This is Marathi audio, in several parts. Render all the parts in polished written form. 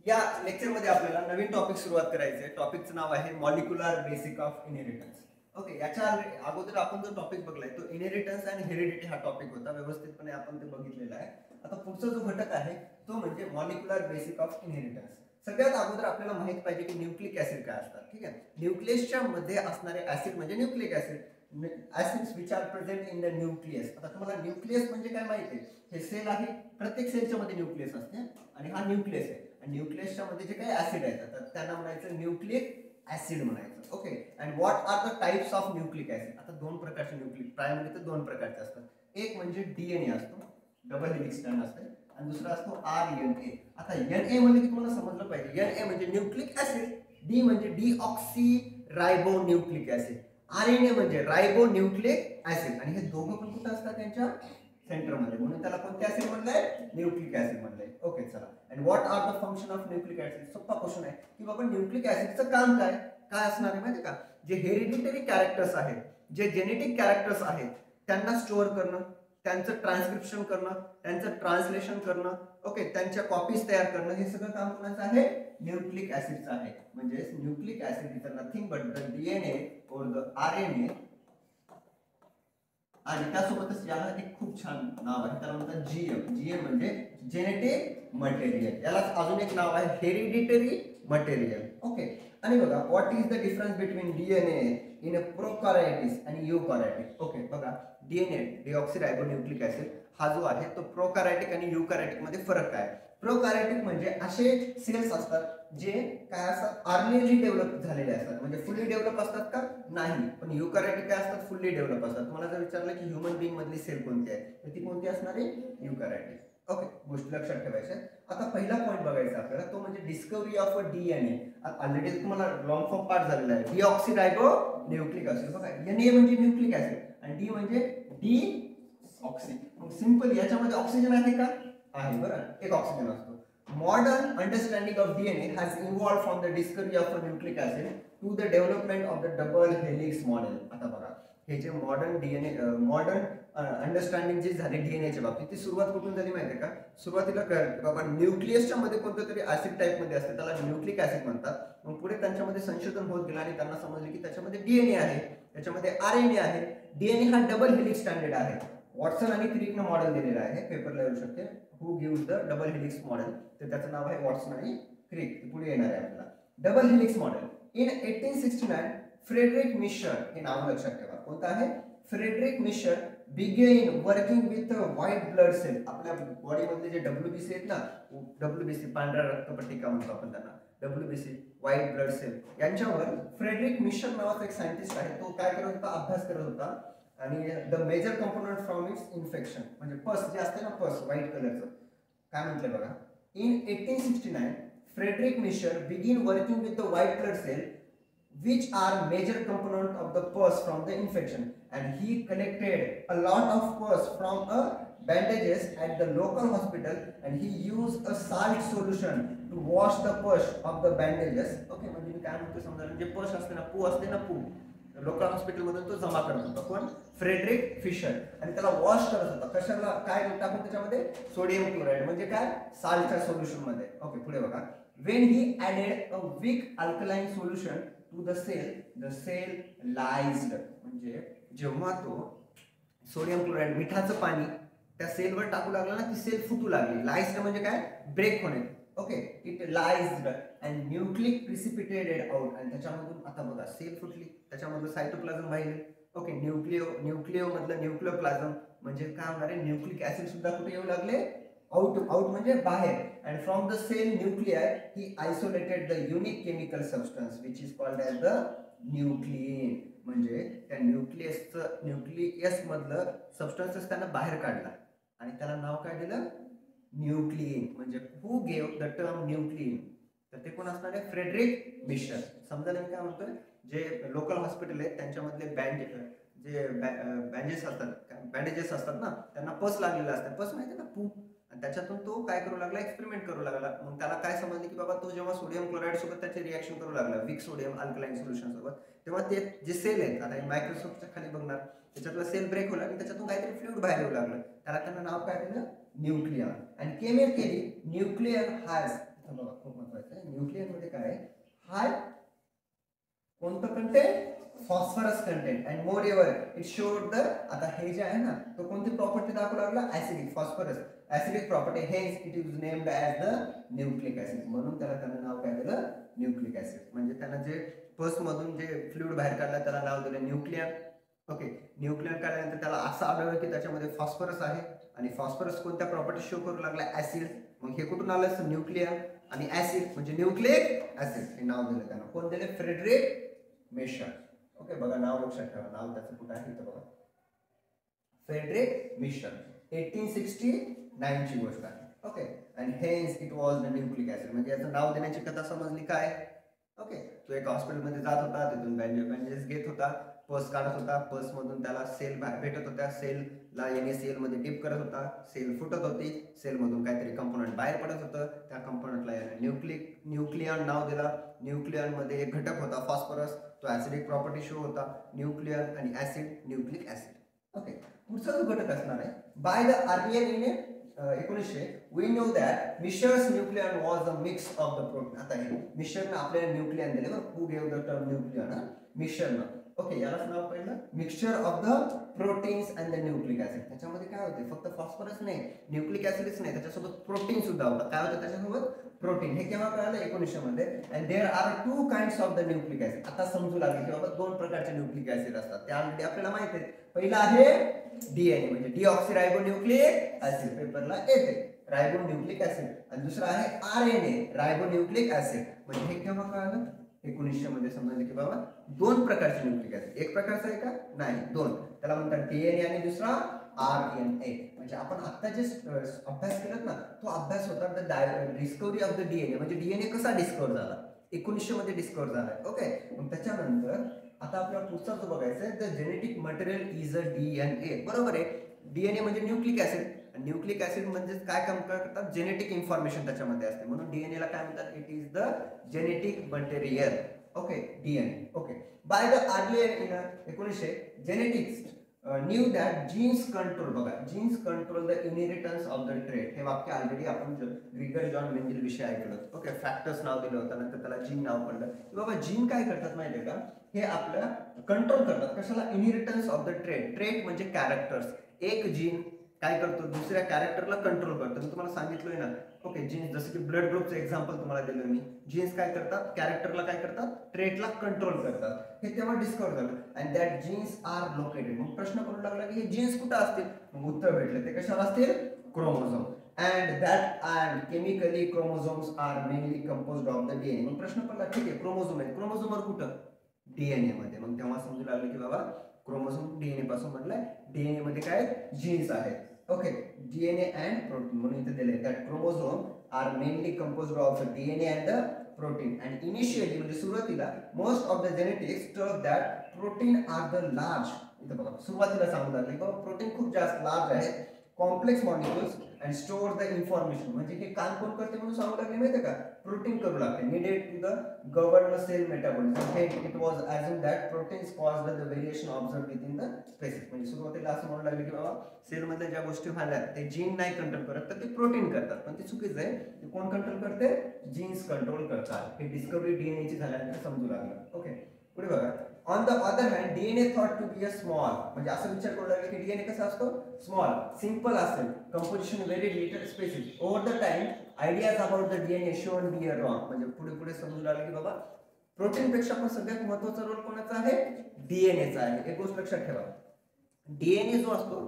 या लेक्चरमध्ये आपल्याला नवीन टॉपिक सुरुवात करायचं आहे. टॉपिकचं नाव आहे molecular basic of inheritance. Okay, याच्या अगोदर आपण जो टॉपिक बघलाय तो इनहेरिटन्स आणि हेरिडिटी हा टॉपिक होता. व्यवस्थितपणे आपण ते बघितलेला आहे. आता पुढचा जो घटक आहे तो म्हणजे मॉलिक्युलर बेसिक ऑफ इनहेरिटन्स. सगळ्यात अगोदर आपल्याला माहित पाहिजे की न्यूक्लिक ऍसिड काय असतात. ठीक आहे, न्यूक्लियसच्या मध्ये असणारे ऍसिड म्हणजे nucleic acid, acids which are present in the nucleus. आता तुम्हाला न्यूक्लियस म्हणजे काय माहिती आहे? हे सेल आहे, प्रत्येक सेलच्या मध्ये न्यूक्लियस असते आणि हा न्यूक्लियस आहे. आणि न्यूक्लियसच्या मध्ये जे काही ऍसिड आहेत तर त्यांना म्हणायचं न्यूक्लिक ऍसिड म्हणायचं. Okay, and what are the types of nucleic acid. आता दोन प्रकारचे न्यूक्लिक प्रायमरी तर दोन प्रकारचे असतात. एक म्हणजे डीएनए असतो, डबल हेलिक्स स्ट्रँड असते, आणि दुसरा असतो आरएनए. आता एनए म्हणजे तुम्हाला समजलं पाहिजे, एनए म्हणजे न्यूक्लिक ऍसिड, डी म्हणजे deoxy ribo nucleic acid, RNA म्हणजे रायबो न्यूक्लिक ऍसिड. आणि हे दोघं पण कुठे असतात? त्यांच्या सेंटरमध्ये, म्हणून त्याला कोणते ऍसिड म्हणलंय? न्यूक्लिक ऍसिड म्हणलंय. ओके, चला. And what are the function of nucleic acid. सोपा क्वेश्चन आहे की बाबा न्यूक्लिक ऍसिडचं काम काय काय असणार आहे माहिती का? जे हेरिडिटरी कॅरेक्टर्स आहेत, जे जेनेटिक कॅरेक्टर्स आहेत त्यांना स्टोअर करणं, त्यांचं ट्रान्सक्रिप्शन करणं, त्यांचं ट्रान्सलेशन करणं, ओके, त्यांच्या कॉपीज तयार करणं, हे सगळं काम कोणाचं आहे? न्यूक्लिक ऍसिडचं आहे. म्हणजे nucleic acid is nothing but the DNA और द आरएनए. आणि त्यासोबतच याला एक खूप छान नाव आहे, त्याला म्हणतात जीएम. जीएम म्हणजे जेनेटिक मटेरियल. याला अजून एक नाव आहे हेरिडिटरी मटेरियल. ओके, आणि बघा what is the difference between DNA in a prokaryotes आणि युकॅरियोटिक. ओके, बघा डीएनए डीऑक्सिरायबोन्यूक्लिक ऍसिड हा जो आहे तो प्रोकॅरियोटिक आणि युकॅरियोटिक मध्ये फरक काय? प्रोकॅरियोटिक म्हणजे असे सेल्स असतात जे काय असतात? अर्लीली डेव्हलप झालेले असतात. म्हणजे फुल्ली डेव्हलप असतात का? नाही. पण युकॅरियोटिक काय असतात? फुल्ली डेव्हलप असतात. तुम्हाला जर विचारलं की ह्युमन बीइंग मधली सेल कोणती आहे तर ती कोणती असणार आहे? युकॅरियोटिक. ओके, गोष्टी लक्षात ठेवायच्या. आता पहिला पॉईंट बघायचा आपल्याला, तो म्हणजे discovery of a DNA. Already तुम्हाला लॉंग फॉर्म पार्ट झालेला आहे. डीऑक्सिरायबो न्यूक्लिक ऍसिड. बघा एनए म्हणजे न्यूक्लिक ऍसिड आणि डी म्हणजे डी ऑक्सी. मग सिंपल याच्यामध्ये ऑक्सिजन आहे का? आहे, बरं, एक ऑक्सिजन असतो. Modern understanding of DNA has evolved from the discovery of a nucleic acid to the development of the double helix model. आता बघा हे जे मॉडर्न डीएनए मॉडर्न अंडरस्टँडिंग जी झाली डीएनएच्या बाबतीत, ती सुरुवात कुठून झाली माहिती आहे का? सुरुवातीला बाबा न्यूक्लियसच्या मध्ये कोणत्या तरी ऍसिड टाइप मध्ये असते, त्याला न्यूक्लिक ऍसिड म्हणतात. मग पुढे त्यांच्यामध्ये संशोधन होत गेलं आणि त्यांना समजले की त्याच्यामध्ये डीएनए आहे, त्याच्यामध्ये आरएनए आहे. डीएनए हा डबल हेलिक्स स्टँडर्ड आहे. वॉटसन आणि क्रिकनं मॉडेल दिलेलं आहे, पेपरला येऊ शकते. Who gives the double helix model, तर त्याचं नाव आहे वॉटसन आणि क्रिक. पुढे येणार आहे आपल्याला double helix model. In 1869 Friedrich Miescher, हे नाव लक्षात ठेवा, कोणतं आहे? Friedrich Miescher began working with white blood cell. आपल्या बॉडी मधले जे डब्ल्यूबीसी आहेत ना, डब्ल्यूबीसी पांढऱ्या रक्तपट्टिका म्हणतो आपण त्यांना, डब्ल्यूबीसी व्हाईट ब्लड सेल, यांच्यावर फ्रेडरिक मिशर नावाचा एक सायंटिस्ट आहे, तो काय करत होता? अभ्यास करत होता. आणि the major component from its infection, म्हणजे पस जे असते ना, पस व्हाईट कलरचं, काय म्हटलं बघा. In 1869 Friedrich Miescher begin working with the white blood cell which are major component of the pus from the infection, and he collected a lot of pus from a bandages at the local hospital and he used a salt solution to wash the pus of the bandages. Okay, म्हणजे मी काय म्हणतो समजा, जे पस असते ना, पू असते ना, पू लोकल हॉस्पिटल मधून तो जमा करत होता. कोण? Friedrich Fischer. आणि त्याला वॉश करत होता. कशाला? काय टाकून त्याच्यामध्ये? सोडियम क्लोराईड, म्हणजे काय? साल्टच्या सोल्युशन मध्ये. ओके, पुढे बघा. When he added a weak alkaline solution to the cell lysed. म्हणजे जेव्हा तो सोडियम क्लोराईड, मिठाचं पाणी त्या सेलवर टाकू लागला ना, ती सेल फुटू लागली. लाइज्ड म्हणजे काय? ब्रेक होणे. Okay, it lysed and nucleic precipitated out. आणि त्याच्यामधून आता बघा सेल फुटली, त्याच्यामधलं सायटोप्लाझम बाहेर. ओके, न्यूक्लिओ मधलं न्यूक्लिओप्लाझम म्हणजे काय होणार आहे? न्यूक्लिक ऍसिड सुद्धा कुठे येऊ लागले? आउट. आउट म्हणजे बाहेर. And from the cell nuclei he isolated the unique chemical substance which is called as the nuclein. म्हणजे त्या न्यूक्लियस मधलं सबस्टन्सेस त्यांना बाहेर काढला आणि त्याला नाव काय दिलं? न्यूक्लियन. म्हणजे who gave the term nuclein? तर ते कोण असणार आहे? Friedrich Miescher. समजायला मी काय म्हणतोय, जे लोकल हॉस्पिटल आहेत त्यांच्यामधले बँडेजेस असतात ना, त्यांना पस लागलेला असतात. पस माहिती ना, पू. आणि त्याच्यातून तो काय करू लागला? एक्सपेरिमेंट करू लागला. मग त्याला काय समजले की बाबा तो जेव्हा सोडियम क्लोराईड सोबत त्याचे रिएक्शन करू लागला, विक सोडियम अल्कलाइन सोल्युशन सोबत, तेव्हा ते जे सेल आहेत, आता मायक्रोस्कोपच्या खाली बघणार, त्याच्यातला सेल ब्रेक होला आणि त्याच्यातून काहीतरी फ्लुइड बाहेर येऊ लागलं. त्याला त्यांना नाव काय दिलं? न्यूक्लियर. आणि केमिकली न्यूक्लियर हॅज, आता बघा खूप महत्वाचं आहे, न्यूक्लियस मध्ये काय हाय कोणतं content, phosphorus content, and more ever it showed the, आता हे जे आहे ना तो कोणती प्रॉपर्टी दाखवू लागला, acidic, phosphorus acidic property, hence it is named as the nucleic acid, म्हणून त्याला नाव काय दिलं, न्यूक्लिक ऍसिड. म्हणजे त्यानं जे पस मधून जे फ्लुइड बाहेर काढला त्याला नाव दिलं न्यूक्लियन. ओके, न्यूक्लियन काढल्यानंतर त्याला असं आढळलं की त्याच्यामध्ये फॉस्फरस आहे, आणि फॉस्फरस कोणत्या प्रॉपर्टी शो करू लागला, ऍसिड. मग हे कुठून आलं, न्यूक्लियन आणि ऍसिड म्हणजे न्यूक्लिक ऍसिड हे नाव दिलं त्यांना. कोण दिले, फ्रेडरिक मिशर. ओके, बघा नाव लक्षात ठेवा, नाव त्याचं कुठं आहे इथं बघा, फ्रेडरिक मिशर, 1869 ची गोष्ट आहे. Okay, and hence it was the nucleic acid. म्हणजे याचं नाव देण्याची कथा समजली काय. ओके, तो एक हॉस्पिटलमध्ये जात होता, तिथून बँडेज घेत होता, पस काढत होता, पस मधून त्याला सेल भेटत होत्या, सेलला NaCl मध्ये डिप करत होता, सेल फुटत होती, सेल मधून काहीतरी कंपोनंट बाहेर पडत होतं, त्या कंपोनंटला याने न्यूक्लियन नाव दिला. न्यूक्लियन मध्ये एक घटक होता फॉस्फरस, तो ऍसिडिक प्रॉपर्टी शो होता, न्यूक्लियन आणि ऍसिड, न्यूक्लिक ऍसिड. ओके, पुढचा जो घटक असणार आहे, बाय द आर्नियन in 1900 we know that Miescher's nuclein was a mix of the protein. आता हे मिशरनं आपल्याला न्यूक्लियन दिले बरं, who gave the term nuclein, मिशरनं. ओके, यालाच नाव पहिलं mixture of the proteins and the nucleic acid. त्याच्यामध्ये काय होते, फक्त फॉस्फरस नाही, न्यूक्लिक ऍसिडच नाही, त्याच्यासोबत प्रोटीन सुद्धा होतं. काय होतं त्याच्यासोबत, प्रोटीन. हे केव्हा कळालं, 1900 मध्ये. And there are 2 kinds of the nucleic acid. आता समजू लागले की बाबा 2 प्रकारचे न्यूक्लिक ऍसिड असतात, ते ऑलरेडी आपल्याला माहिती आहे. पहिला आहे DNA म्हणजे डीऑक्सिरायबोन्यूक्लिक ऍसिड, पेपरला येते रायबोन्यूक्लिक ऍसिड, आणि दुसरा आहे RNA रायबोन्यूक्लिक ऍसिड. म्हणजे हे केव्हा कळालं, 1900 मध्ये समजलं की बाबा 2 प्रकारचे न्यूक्लिक ऍसिड. एक प्रकारचा आहे का, नाही, 2. त्याला म्हणतात DNA आणि दुसरा RNA. म्हणजे आपण आता जे अभ्यास केलात ना, तो अभ्यास होता the discovery of the DNA, म्हणजे DNA कसा डिस्कवर झाला, 1900 मध्ये डिस्कवर झाला. ओके, मग त्याच्यानंतर आता आपल्याला पुढचा जो बघायचा आहे, the genetic material is a DNA. बरोबर आहे, DNA म्हणजे न्यूक्लिक ऍसिड, न्यूक्लिक ऍसिड म्हणजे काय काम करतात, जेनेटिक इन्फॉर्मेशन त्याच्यामध्ये असते, म्हणून DNA ला काय म्हणतात, it is the genetic material. Okay, DNA. Okay, by the earlier in 1900 genetics knew that genes control, बघा genes control the inheritance of the trait. हे वाक्य ऑलरेडी आपण ग्रिगर जॉन मेंडेल विषयी ऐकलं. ओके, फॅक्टर्स नाव दिलं होतं, नंतर त्याला जीन नाव पडलं की बाबा जीन काय करतात माहितीये का, हे आपल्याला कंट्रोल करतात. कशाला, inheritance of the trait. Trait म्हणजे कॅरेक्टर्स. एक जीन काय करतो, दुसऱ्या कॅरेक्टरला कंट्रोल करतो. मी तुम्हाला सांगितलंय ना. ओके, जीन्स जसं की ब्लड ग्रुपचं एक्झाम्पल तुम्हाला दिलं मी. जीन्स काय करतात, कॅरेक्टरला काय करतात, ट्रेटला कंट्रोल करतात. हे तेव्हा डिस्कवर झालं. And that genes are located. मग प्रश्न पडू लागला की हे जीन्स कुठं असतील, मग उत्तर भेटलं ते कशावर असतील, chromosome. And that and chemically chromosomes are mainly composed of the DNA. मग प्रश्न पडला, ठीक आहे क्रोमोझोम आहे, क्रोमोझोमवर कुठं, DNA मध्ये. मग तेव्हा समजू लागलं की बाबा क्रोमोझोम DNA पासून म्हटलंय, DNA मध्ये काय जीन्स आहेत. ओके, DNA अँड प्रोटीन म्हणून इथे दिले that chromosome are mainly composed of DNA and the protein. And initially म्हणजे सुरुवातीला most of the genetics talk that protein are the large. इथे बघा सुरुवातीला सांगू लागले की प्रोटीन खूप जास्त लार्ज आहे, complex molecules and store the information. म्हणजे हे काम कोण करते म्हणून सांगू लागले माहिती का, प्रोटीन करू लागले. Needed to the govern cell metabolism. It was assume that proteins cause the variation observe within the species. म्हणजे सुरुवातीला असं म्हणू लागले की बाबा सेल मध्ये ज्या गोष्टी व्हायला ते जीन नाही कंट्रोल करत, तर ते प्रोटीन करतात. पण ते चुकीचं आहे, ते कोण कंट्रोल करते, जीन्स कंट्रोल करतात. हे डिस्कवरी DNA ची झाल्यानंतर समजू लागलं. ओके, पुढे बघा. On the other hand DNA thought to be a small. म्हणजे असं विचार करू लागले की DNA कसा असतो, स्मॉल, सिंपल असेल, composition very little species. Over the time ideas about the DNA shown be a wrong. म्हणजे पुढे पुढे समजू लागले की बाबा प्रोटीन पेक्षा पण सगळ्यात महत्त्वाचा रोल कोणाचा आहे, DNAचा आहे. एक गोष्ट लक्षात ठेवा, DNA जो असतो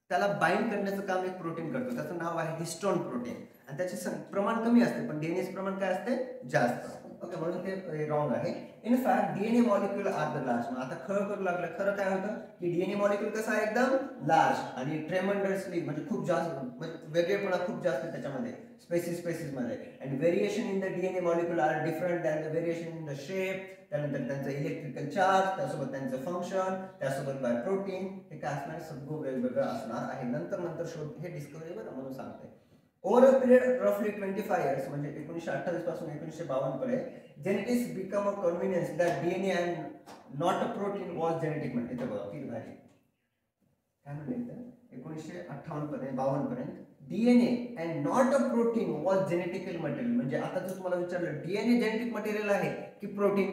त्याला बाइंड करण्याचं काम एक प्रोटीन करतो, त्याचं नाव आहे हिस्टोन प्रोटीन. आणि त्याचे प्रमाण कमी असते, पण DNA प्रमाण काय असते, जास्त. ओके, म्हणून ते रॉंग आहे. In fact DNA molecule are the large. मग आता खरं करू लागलं, खरं काय होतं की DNA मॉलिक्युल कसा आहे, एकदम लार्ज आणि ट्रेमंडसली म्हणजे खूप जास्त, म्हणजे वेगळेपणा खूप जास्त त्याच्यामध्ये स्पेसिस मध्ये. And variation in the DNA molecule are different than the variation in the shape. त्यानंतर त्यांचं इलेक्ट्रिकल चार्ज, त्यासोबत त्यांचं फंक्शन, त्यासोबत बाय प्रोटीन, हे काय असणार, सगळं वेगवेगळं असणार आहे. नंतर शोध हे डिस्कवरी बरं म्हणून सांगते. ओव्हर अ पिरियड रफली 25 इयर्स म्हणजे 1928 पासून 1952 पर्यंत genetics become a convenience that DNA and not a protein was genetic. म्हणजे इथे बघा किती भारी काय म्हणले, 1958 पर्यंत 52 पर्यंत DNA and not a protein was genetical material. म्हणजे आता जर तुम्हाला विचारलं DNA जेनेटिक मटेरियल आहे की प्रोटीन,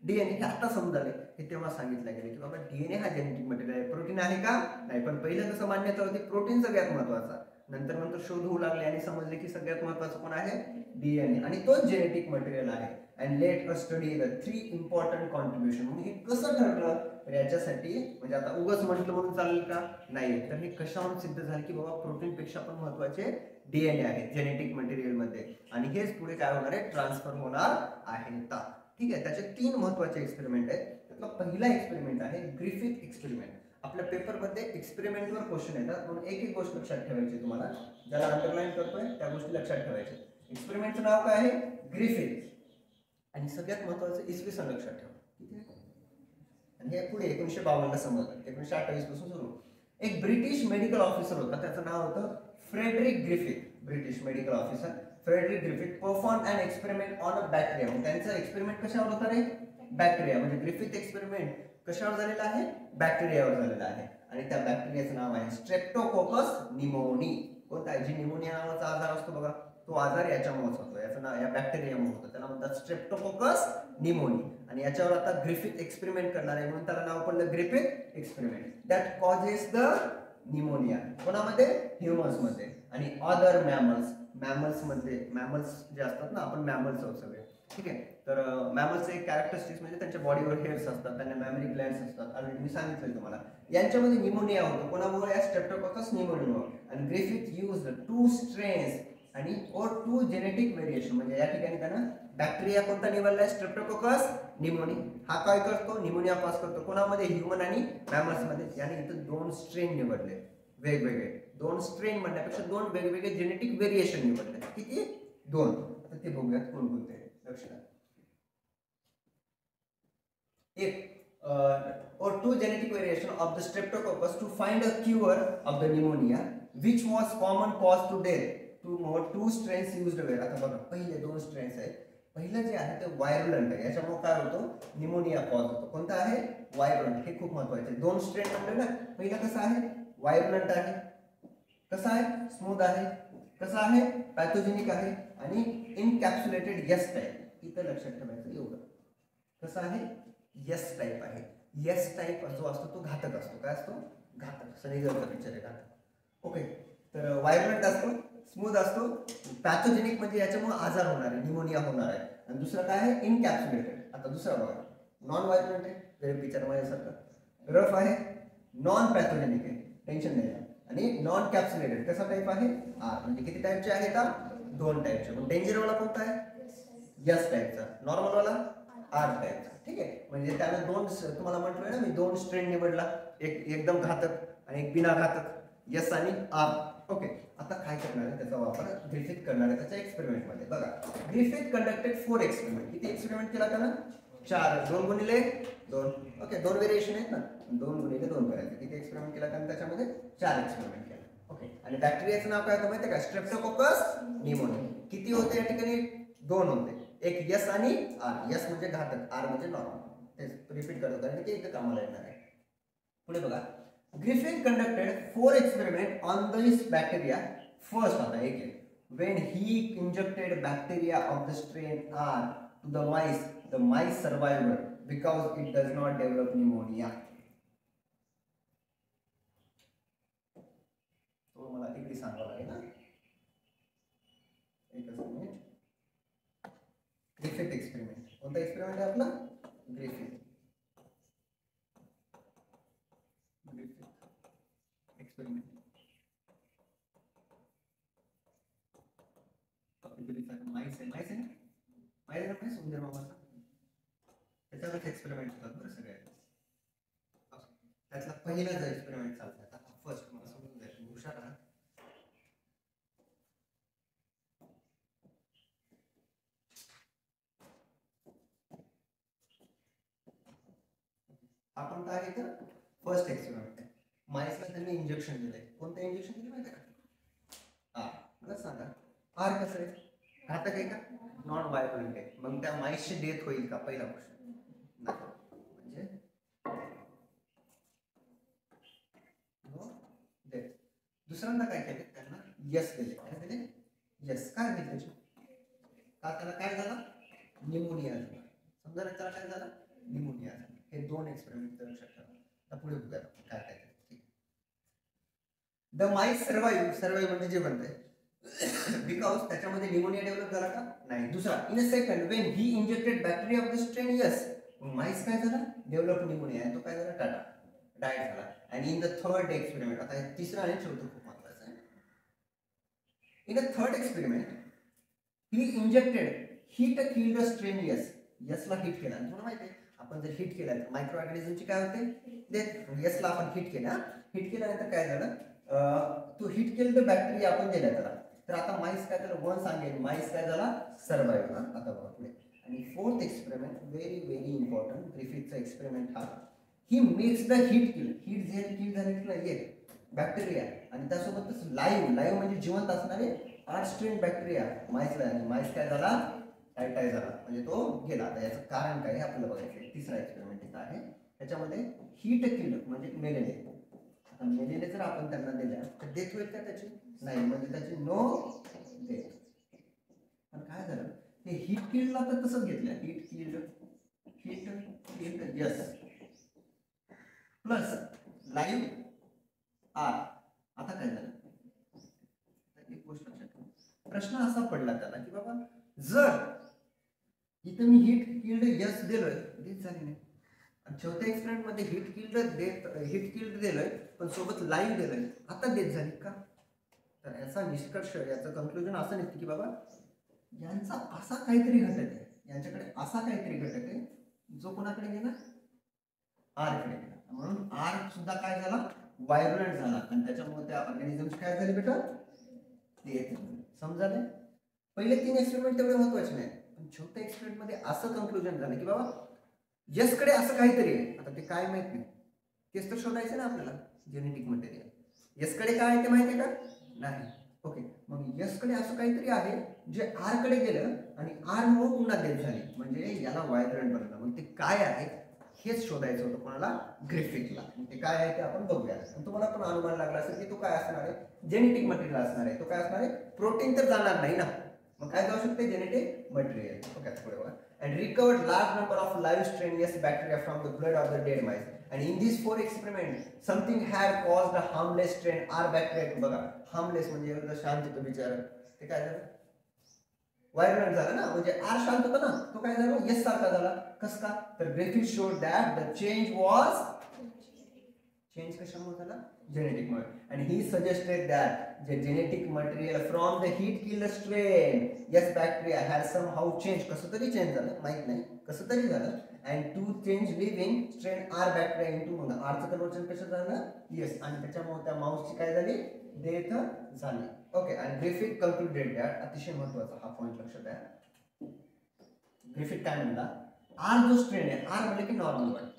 DNA हे आता समजाले, हे तेव्हा सांगितलं गेलं की बाबा DNA हा जेनेटिक मटेरियल आहे, प्रोटीन आहे का नाही. पण पहिलं कसं मान्यता होती प्रोटीन सगळ्यात महत्वाचा, नंतर शोध होऊ लागले आणि समजले की सगळ्यात महत्वाचं कोण आहे, DNA, आणि तोच जेनेटिक मटेरियल आहे. And let us study the 3 important contribution. म्हणजे हे कसं ठरलं तर याच्यासाठी, म्हणजे आता उगाच म्हटलं म्हणून चालेल का नाही, तर हे कशावरून सिद्ध झालं की बाबा प्रोटीन पेक्षा पण महत्वाचे DNA आहे जेनेटिक मटेरियल मध्ये, आणि हेच पुढे काय होणार आहे, ट्रान्सफर होणार आहे. ठीक आहे, त्याचे 3 महत्वाचे एक्सपेरिमेंट आहेत. त्यातला पहिला एक्सपेरिमेंट आहे ग्रिफिथ एक्सपेरिमेंट. आपल्या पेपरमध्ये एक्सपेरिमेंटवर क्वेश्चन येतात, म्हणून एक एक गोष्ट लक्षात ठेवायची तुम्हाला, ज्याला अंडरलाईन करतोय त्या गोष्टी लक्षात ठेवायच्या. एक्सपेरिमेंटचं नाव काय आहे, ग्रिफिथ, आणि सगळ्यात महत्वाचं इसवी सन लक्षात ठेवा. आणि हे पुढे 1952 समजलं, 1928 पासून सुरू. एक ब्रिटिश मेडिकल ऑफिसर होता, त्याचं नाव होतं Frederick Griffith. British medical officer Frederick Griffith perform an experiment on a bacteria. त्यांचा एक्सपेरिमेंट कशावर होता रे, बॅक्टेरिया. म्हणजे ग्रिफिथ एक्सपेरिमेंट कशावर झालेला आहे, बॅक्टेरियावर झालेला आहे, आणि त्या बॅक्टेरियाचं नाव आहे स्ट्रेप्टोकोकस निमोनी. कोणता आहे, जी निमोनिया नावाचा आजार असतो बघा, तो आजार याच्यामुळे होतो, याचं नाव या बॅक्टेरियामुळे होतं, त्याला म्हणतात स्ट्रेप्टोकोकस निमोनी. आणि याच्यावर आता ग्रिफिथ एक्सपेरिमेंट करणार आहे, म्हणून त्याला नाव पडलं Griffith experiment. That causes the pneumonia. कोणामध्ये, ह्युमन्स मध्ये, आणि अदर मॅमल्स. मॅमल्स मध्ये, मॅमल्स जे असतात ना, आपण मॅमल्स आहोत सगळे, ठीक आहे. तर मॅमल्सचे एक कॅरेक्टरिस्टिक्स म्हणजे त्यांच्या बॉडीवर हेअर्स असतात, त्यांना मॅमरी ग्लँड्स असतात, आणि मी सांगितलं तुम्हाला यांच्यामध्ये निमोनिया होतो. कोणामुळे, या स्ट्रेप्टोकोकस निमोनियामुळे. आणि ग्रिफिथ यूज्ड 2 स्ट्रेन्स आणि और 2 जेनेटिक व्हेरिएशन. म्हणजे या ठिकाणी त्यांना बॅक्टेरिया कोणता निवडलाय, स्ट्रेप्टोकोकस निमोनी. हा काय करतो, निमोनिया कॉज करतो. कोणामध्ये, ह्युमन आणि मॅमल्स मध्ये. याने इथं 2 स्ट्रेन निवडले वेगवेगळे. 2 स्ट्रेन म्हणण्यापेक्षा 2 वेगवेगळे जेनेटिक व्हेरिएशन निवडले. किती, 2. आता ते बघूयात कोणकोणते, लक्ष द्या. एक or 2 genetic variation of the streptococcus to find a cure of the pneumonia which was common cause to death. 2 strains used were. आता बघा, पहिले 2 स्ट्रेन्स आहेत. पहिलं जे आहे ते व्हायरुलंट आहे, याच्यामुळे काय होतो, निमोनिया कॉज होतो. कोणता आहे, व्हायरुलंट. हे खूप महत्वाचे आहे. 2 स्ट्रेन म्हणले ना, पहिला कसा आहे, व्हायरुलंट आहे, कसा आहे, स्मूथ आहे, कसा आहे, पॅथोजेनिक आहे, आणि इनकॅप्सुलेटेड यस टाईप. इथं लक्षात ठेवायचं एवढं. कसं आहे, यस टाईप आहे. यस टाईप जो असतो तो घातक असतो. काय असतो, घातक. सनीगरचा पिक्चर आहे घातक. ओके, तर व्हायरुलंट असतो, स्मूथ असतो, पॅथोजेनिक म्हणजे याच्यामुळे आजार होणार आहे, निमोनिया होणार आहे. आणि दुसरा काय आहे, इनकॅप्सुलेटेड. आता दुसरा बघा, नॉन व्हायरुलंट आहे, वेळ पिक्चर माझ्यासारखं. रफ आहे, नॉन पॅथोजेनिक आहे, टेन्शन नाही. आणि नॉन कॅप्सुलेटेड कसा टाईप आहे, आर. म्हणजे किती टाईपचे आहेत, 2 टाईपचे. पण डेंजर वाला कोणता आहे, यस टाईपचा. नॉर्मल वाला आर टाईपचा. ठीक आहे, म्हणजे त्याला 2, तुम्हाला म्हटलं ना मी, 2 स्ट्रेन निवडला, एक एकदम घातक आणि एक बिना घातक, यस आणि आर. ओके, आता काय करणार आहे, त्याचा वापर ग्रिफिथ करणार आहे त्याच्या एक्सपेरिमेंट मध्ये. बघा, ग्रिफिथ कंडक्टेड 4 एक्सपेरिमेंट. किती एक्सपेरिमेंट केला त्यानं, 4. 2 गुणिले 2. ओके, 2 व्हेरिएशन आहेत ना, 2 गुणिले 2 करायचे. किती एक्सपेरिमेंट केला त्यानं, त्याच्यामध्ये 4 एक्सपेरिमेंट केला. ओके, आणि बॅक्टेरियाचं नाव काय होतं माहिती आहे का, स्ट्रेप्टोकोकस निमोनी. किती होते या ठिकाणी, 2 होते. एक यस आणि आर. यस म्हणजे घातक, आर म्हणजे नॉर्मल. तेच रिपीट करतो कारण की इथं कामाला येणार आहे. पुढे बघा, Griffith conducted 4 experiment on this bacteria. First आता एक, when he injected bacteria of the strain R to the mice survived because it does not develop pneumonia. तो मला इकडे सांगावं लागेल ना, एकच मिनिट. ग्रिफिथ एक्सपेरिमेंट, कोणता एक्सपेरिमेंट आहे आपला, ग्रिफिथ एक्सपेरिमेंट. माहिती सुंदर मामाचा त्याच्यावरच एक्सपेरिमेंट होतात बरं सगळे. त्यातला पहिला जो एक्सपेरिमेंट चालतात, आता फर्स्ट मला समजून जाईल, हुशार राहा. आपण काय आहे तर फर्स्ट एक्सपेरिमेंट आहे. माईसला त्यांनी इंजेक्शन दिलंय. कोणतं इंजेक्शन दिलं माहिती का, आर. मला सांगा, आर कसं आहे, घातक आहे का, नॉन व्हायरुलंट आहे. मग त्या माईसची डेथ होईल का, पहिला क्वेश्चन नाही. म्हणजे नो डेथ. दुसऱ्यांदा काय केलं, त्यांना यस दिले, काय दिले यस, काय दिले त्याचे का त्याला काय झालं निमोनिया झाला, समजा त्याला काय झालं निमोनिया झाला. हे दोन एक्सपेरिमेंट लक्षात ठेवा. आता पुढे बघूया काय काय. द माईस सर्वाईव्ह म्हणजे जे बनतंय बिकॉज त्याच्यामध्ये निमोनिया डेव्हलप झाला का नाही. दुसरा in a second when he injected bacteria of the strain yes, MICE काय झाला डेव्हलप निमोनिया आणि तो काय झाला टाटा डायट झाला. आणि इन द थर्ड एक्सपेरिमेंट, आता तिसरा आणि चौथं खूप महत्वाचं आहे. In the third experiment he injected heat killed strain yes, यसला हिट केला. तुम्हाला माहिती आहे आपण जर हिट केला तर मायक्रो ऑर्गॅनिझमची काय होते यसला आपण हिट केला, हिट केल्यानंतर काय झालं तो हिट केलेला बॅक्टेरिया आपण दिला त्याला. तर आता माईस काय झालं वन सांगेल माईस काय झाला सर्वाइव्ह. आता बघा पुढे. आणि fourth experiment very very important ग्रिफिथचा एक्सपेरिमेंट हा. He makes the heat kill झाले बॅक्टेरिया आणि त्यासोबतच लाईव्ह म्हणजे जिवंत असणारे 8 स्ट्रेन बॅक्टेरिया माईसला, आणि माईस काय झाला टाय झाला म्हणजे तो गेला. आता याचं कारण काय हे आपल्याला बघायचं. तिसरा एक्सपेरिमेंट इथं आहे त्याच्यामध्ये हीट किल्ड म्हणजे मेलेले. आता मेलेले जर आपण त्यांना दिल्या तर डेथ होईल का त्याची नाही, म्हणजे त्याची नो डेथ. पण काय झालं हे हीट किल्डला तर तसंच घेतलं heat killed S plus live R. आता काय झालं एक गोष्ट प्रश्न असा पडला त्याला की बाबा जर इथं मी हीट किल्ड यस दिलोय डेथ झाली नाही, आणि चौथ्या एक्सपेरिमेंट मध्ये हीट किल्ड दिलोय पण सोबत लाईव्ह दिलोय, आता डेथ झाली का. तर याचा निष्कर्ष याचं कन्क्लुजन असं निघतं की बाबा यांचा असा काहीतरी घटक आहे, यांच्याकडे असा काहीतरी घटक आहे जो कोणाकडे गेला आर कडे गेला. म्हणून आर सुद्धा काय झाला व्हायब्रंट झाला आणि त्याच्यामुळे त्या ऑर्गॅनिझमची काय झाली बेटा डेथ. समजाले. पहिले 3 एक्सपेरिमेंट तेवढे महत्वाचे नाही, पण छोट्या एक्सपेरिमेंट मध्ये असं कन्क्लुजन झालं की बाबा यस कडे असं काहीतरी आहे. आता ते काय माहित नाही, तेच तर शोधायचं ना आपल्याला जेनेटिक मटेरियल. यस कडे काय आहे ते माहिती आहे का नाही. ओके, मग यस कडे असं काहीतरी आहे जे आर कडे गेलं आणि आर मुळे पुन्हा डेथ झाली म्हणजे याला व्हायब्रंट बनलं. मग ते काय आहे हेच शोधायचं होतं कोणाला ग्रिफिथला. ते काय आहे ते आपण बघूया. तुम्हाला पण अनुमान लागला असेल की तो काय असणार आहे जेनेटिक मटेरियल असणार आहे. तो काय असणार आहे प्रोटीन तर जाणार नाही ना, मग काय जाऊ शकते जेनेटिक मटेरियल. ओके पुढे बघा. and recovered large number of live strain yes bacteria from the blood of the dead mice, and in these 4 experiments something had caused a harmless strain R bacteria. बघा harmless म्हणजे एकदम शांत होतं बिचारा, ते काय झालं व्हायब्रंट झालं ना, म्हणजे आर शांत होता ना, तो काय झाला यस सारखा झाला. कस का तर Griffith showed that the change was change कशामुळे झाला जेनेटिक मुळे. and he suggested that the genetic material from the heat killed strain yes bacteria had somehow changed. कसं तरी चेंज झालं माहित नाही कसं तरी झालं, and to change living strain R bacteria into म्हणून R चं कन्वर्जन कसं झालं yes, आणि त्याच्यामुळे त्या माऊसची काय झाली डेथ झाली. ओके, आणि ग्रिफिथ कन्क्लुडेड दॅट अतिशय महत्त्वाचा हा पॉइंट लक्षात द्या. ग्रिफिथ काय म्हणला आर जो स्ट्रेन आहे आर म्हणजे की नॉर्मल वाटतो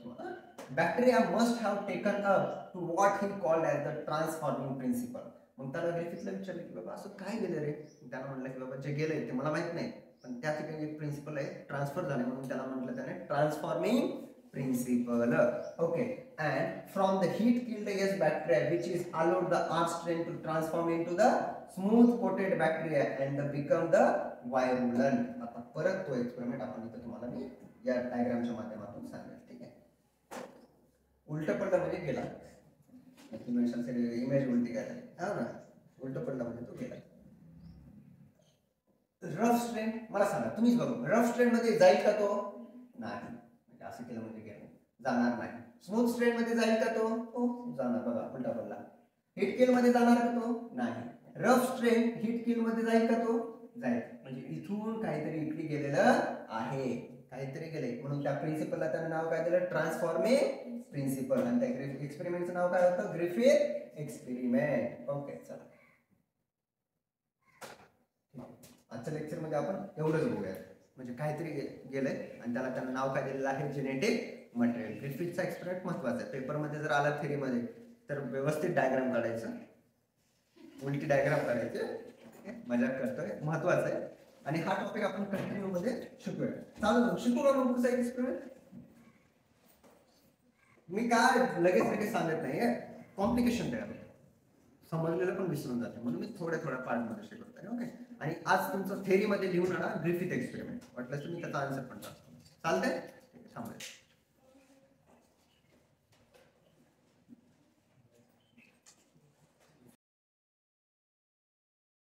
bacteria must have taken up to what he called as the transforming principle. मग त्याला ग्रिफिथला विचारलं की बाबा असं काय गेलं रे, त्याला म्हणलं की बाबा जे गेलंय ते मला माहित नाही पण त्या ठिकाणी एक प्रिन्सिपल आहे ट्रान्सफर झाले म्हणून त्याला म्हटलं त्याने transforming principle. Okay, and from the heat killed yes bacteria which is allowed the R strain to transform into the smooth coated bacteria and become the virulent. आता परत तो एक्सपेरिमेंट आपण इथे तुम्हाला मी या डायग्रामच्या माध्यमातून सांगेल. ठीक आहे, उलट पडला म्हणजे गेला, इमेज उलटी काय झाली हा ना, उलट पडला म्हणजे तो गेला. रफ स्ट्रेन मला सांगा तुम्हीच बघू रफ स्ट्रेन मध्ये जाईल का तो नाही, म्हणजे असं केलं म्हणजे गेला जाणार नाही. स्मूथ स्ट्रेन मध्ये जाईल का तो हो जाणार. बघा उलटा पडला. हिट किल मध्ये जाणार का तो नाही. रफ स्ट्रेन हिट किल मध्ये जाईल का तो जाईल, म्हणजे इथून काहीतरी इकडे गेलेलं आहे, काहीतरी गेले म्हणून त्या प्रिन्सिपलला त्यानं नाव काय दिलं ट्रान्सफॉर्मिंग प्रिन्सिपल. आणि त्या एक्सपेरिमेंटचं नाव काय होतं ग्रिफिथ एक्सपेरिमेंट. ओके चला आजच्या लेक्चर मध्ये आपण एवढंच बघूया, म्हणजे काहीतरी गेलंय आणि त्यानं नाव काय दिलेलं आहे जेनेटिक मटेरियल. ग्रिफिथचा एक्सपेरिमेंट महत्वाचा आहे. पेपरमध्ये जर आला थेरीमध्ये तर व्यवस्थित डायग्राम काढायचं, उलटी डायग्राम काढायचे, मजाक करतोय महत्वाचं आहे. आणि हा टॉपिक आपण कंटिन्यू मध्ये शिकूया. चालू शिकू का मग पुढचा एक्सपेरिमेंट. मी काय लगेच सांगत नाहीये, कॉम्प्लिकेशन तयार होतं. समजलेलं पण विसरून जाते, म्हणून मी थोड्या थोड्या पार्टमध्ये शिकवतोय. ओके, आणि आज तुमचं थेअरीमध्ये लिहून आणा ग्रिफिथ एक्सपेरिमेंट, वाटल्यास तुम्ही त्याचा आन्सर पण टाकतो. चालतंय, थांबूया.